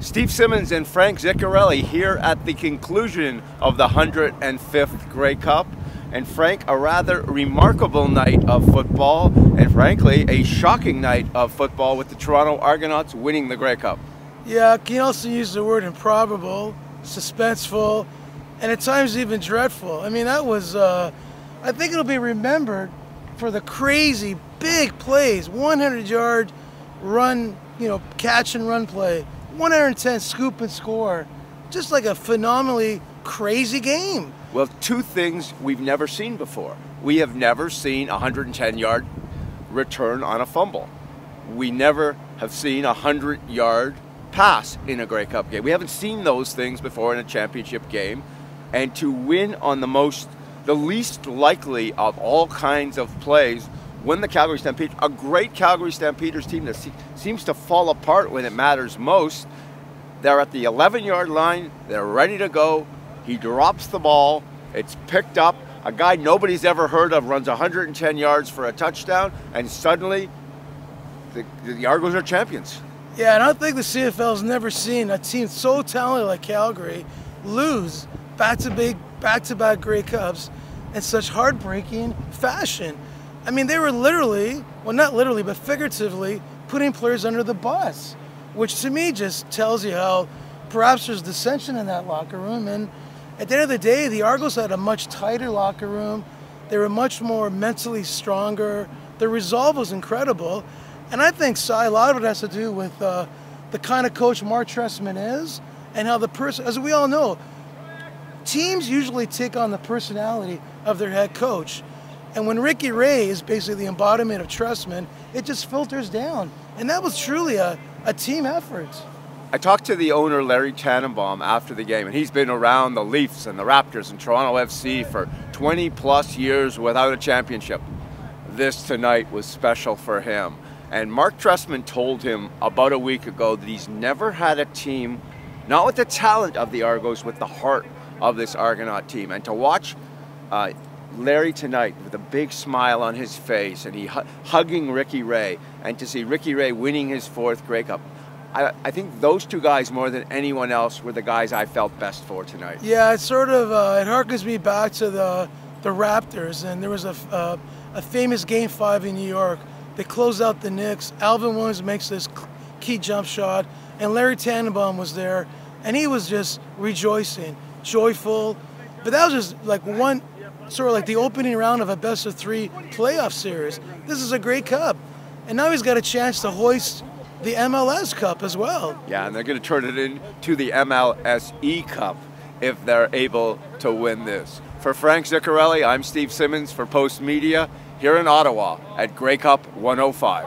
Steve Simmons and Frank Zicarelli here at the conclusion of the 105th Grey Cup. And Frank, a rather remarkable night of football, and frankly, a shocking night of football with the Toronto Argonauts winning the Grey Cup. Yeah, you can also use the word improbable, suspenseful, and at times even dreadful. I mean, that was, I think it'll be remembered for the crazy big plays, 100-yard run, catch and run play, 110 scoop and score. Just like a phenomenally crazy game. Well, two things we've never seen before. We have never seen a 110-yard return on a fumble. We never have seen a 100-yard pass in a Grey Cup game. We haven't seen those things before in a championship game. And to win on the least likely of all kinds of plays, win the Calgary Stampede, a great Calgary Stampeders team that seems to fall apart when it matters most. They're at the 11-yard line, they're ready to go. He drops the ball, it's picked up. A guy nobody's ever heard of runs 110 yards for a touchdown, and suddenly the Argos are champions. Yeah, and I think the CFL's never seen a team so talented like Calgary lose back-to-back Grey Cups in such heartbreaking fashion. I mean, they were literally, well, not literally, but figuratively, putting players under the bus, which to me just tells you how perhaps there's dissension in that locker room. And at the end of the day, the Argos had a much tighter locker room. They were much more mentally stronger. Their resolve was incredible. And I think a lot of it has to do with the kind of coach Mark Trestman is, and how the person, as we all know, teams usually take on the personality of their head coach. And when Ricky Ray is basically the embodiment of Trestman, it just filters down. And that was truly a team effort. I talked to the owner, Larry Tannenbaum, after the game, and he's been around the Leafs and the Raptors and Toronto FC for 20-plus years without a championship. This tonight was special for him. And Mark Trestman told him about a week ago that he's never had a team, not with the talent of the Argos, with the heart of this Argonaut team. And to watch Larry tonight with a big smile on his face and he hugging Ricky Ray, and to see Ricky Ray winning his 4th Grey Cup, I think those two guys more than anyone else were the guys I felt best for tonight. Yeah, it sort of it harkens me back to the Raptors, and there was a famous Game 5 in New York. They close out the Knicks. Alvin Williams makes this key jump shot, and Larry Tannenbaum was there, and he was just rejoicing, joyful. But that was just like one, sort of like the opening round of a best-of-3 playoff series. This is a Grey Cup, and now he's got a chance to hoist the MLS Cup as well. Yeah, and they're going to turn it into the MLSE Cup if they're able to win this. For Frank Zicarelli, I'm Steve Simmons for Post Media here in Ottawa at Grey Cup 105.